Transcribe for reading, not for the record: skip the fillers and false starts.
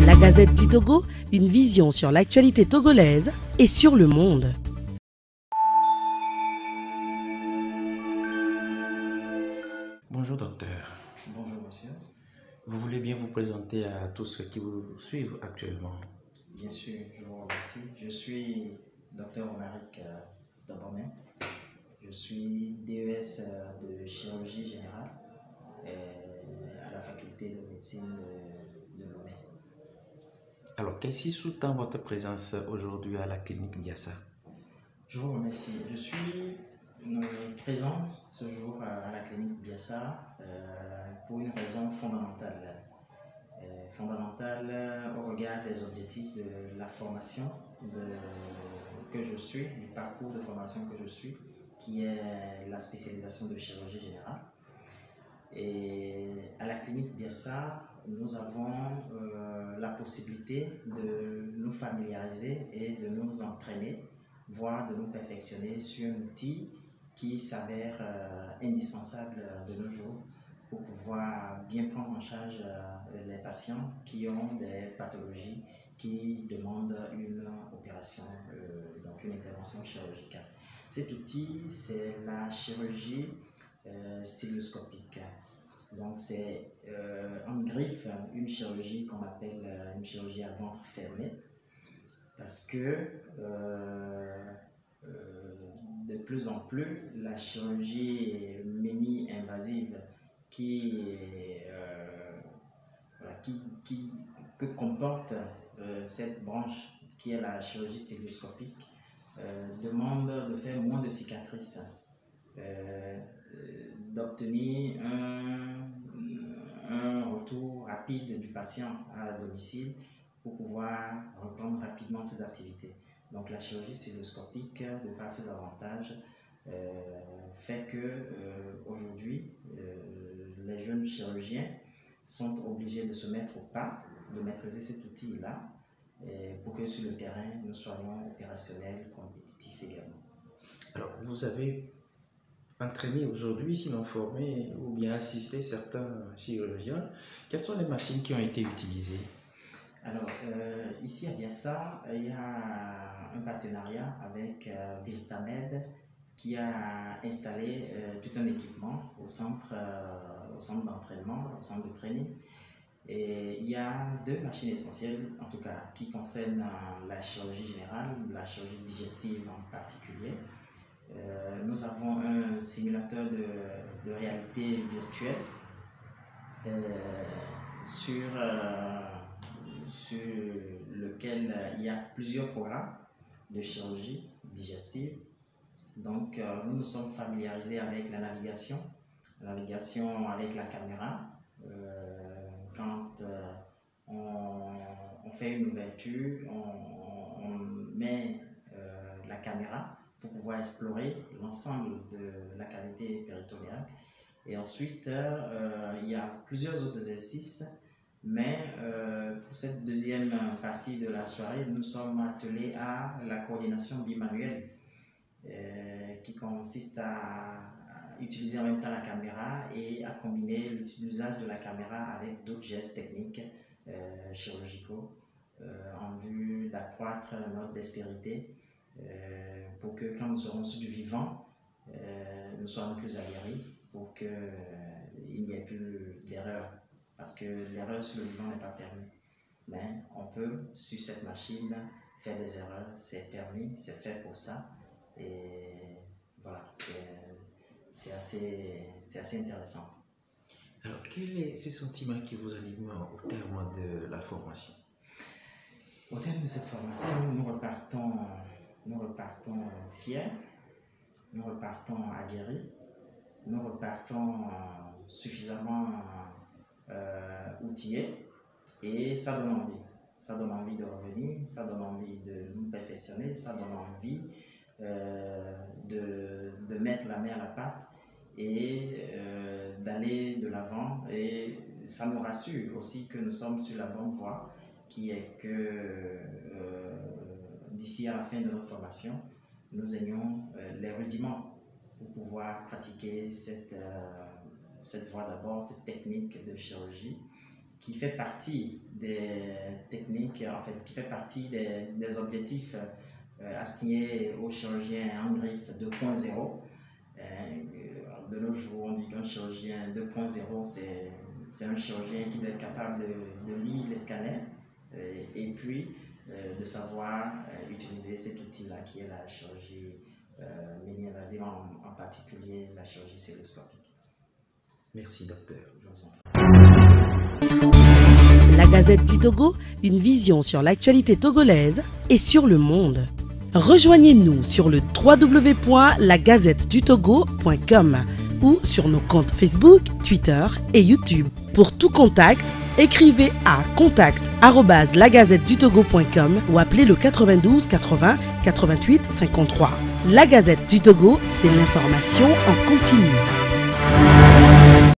La Gazette du Togo, une vision sur l'actualité togolaise et sur le monde. Bonjour docteur. Bonjour monsieur. Vous voulez bien vous présenter à tous ceux qui vous suivent actuellement? Bien sûr, je vous remercie. Je suis docteur Omaric Dabomé. Je suis DES de chirurgie générale à la faculté de médecine de Lomé. Alors, qu'est-ce qui sous-tend votre présence aujourd'hui à la clinique Diassa? Je vous remercie. Je suis présent ce jour à la clinique Biassa pour une raison fondamentale. Fondamentale au regard des objectifs de la formation que je suis, du parcours de formation que je suis, qui est la spécialisation de chirurgie générale. Et à la clinique Biassa, nous avons la possibilité de nous familiariser et de nous entraîner, voire de nous perfectionner sur un outil qui s'avère indispensable de nos jours pour pouvoir bien prendre en charge les patients qui ont des pathologies qui demandent une opération, donc une intervention chirurgicale. Cet outil, c'est la chirurgie cilioscopique. Donc c'est en griffe une chirurgie qu'on appelle une chirurgie à ventre fermé, parce que de plus en plus la chirurgie mini-invasive que comporte cette branche qui est la chirurgie cilioscopique demande de faire moins de cicatrices, d'obtenir un retour rapide du patient à domicile pour pouvoir reprendre rapidement ses activités. Donc la chirurgie cilioscopique, de par ses avantages, fait que aujourd'hui les jeunes chirurgiens sont obligés de se mettre au pas, de maîtriser cet outil-là, pour que sur le terrain nous soyons opérationnels, compétitifs également. Alors, vous avez entraîné aujourd'hui, sinon formé ou bien assisté certains chirurgiens. Quelles sont les machines qui ont été utilisées? Alors, ici à Biassa, il y a un partenariat avec Vitamed qui a installé tout un équipement au centre d'entraînement, au centre de training. Et il y a deux machines essentielles, en tout cas, qui concernent la chirurgie générale, la chirurgie digestive en particulier. Nous avons un simulateur de réalité virtuelle sur lequel il y a plusieurs programmes de chirurgie digestive. Donc, nous nous sommes familiarisés avec la navigation avec la caméra. Quand on fait une ouverture, on met la caméra pour pouvoir explorer l'ensemble de la cavité péritoriale. Et ensuite, il y a plusieurs autres exercices, mais pour cette deuxième partie de la soirée, nous sommes attelés à la coordination bimanuelle qui consiste à utiliser en même temps la caméra et à combiner l'usage de la caméra avec d'autres gestes techniques chirurgicaux en vue d'accroître notre dextérité pour que quand nous serons sur du vivant, nous soyons plus aguerris pour qu'il n'y ait plus d'erreur, parce que l'erreur sur le vivant n'est pas permise. Mais on peut, sur cette machine, faire des erreurs, c'est permis, c'est fait pour ça. Et voilà, c'est assez intéressant. Alors, quel est ce sentiment qui vous anime au terme de la formation? Au terme de cette formation, nous repartons fiers, nous repartons aguerris, nous repartons suffisamment outillés, et ça donne envie. Ça donne envie de revenir, ça donne envie de nous perfectionner, ça donne envie de mettre la main à la pâte et d'aller de l'avant. Et ça nous rassure aussi que nous sommes sur la bonne voie, qui est que d'ici à la fin de notre formation, nous ayons les rudiments pour pouvoir pratiquer cette voie d'abord, cette technique de chirurgie qui fait partie des techniques, en fait, qui fait partie des objectifs assignés aux chirurgiens en greffe 2.0. De nos jours, on dit qu'un chirurgien 2.0, c'est un chirurgien qui doit être capable de lire les scanners et puis de savoir utiliser cet outil-là qui est la chirurgie mini-invasive, en particulier la chirurgie celluloscopique. Merci, docteur. Je vous en prie. La Gazette du Togo, une vision sur l'actualité togolaise et sur le monde. Rejoignez-nous sur le www.lagazettedutogo.com ou sur nos comptes Facebook, Twitter et YouTube. Pour tout contact, écrivez à contact@lagazettedutogo.com ou appelez le 92 80 88 53. La Gazette du Togo, c'est l'information en continu.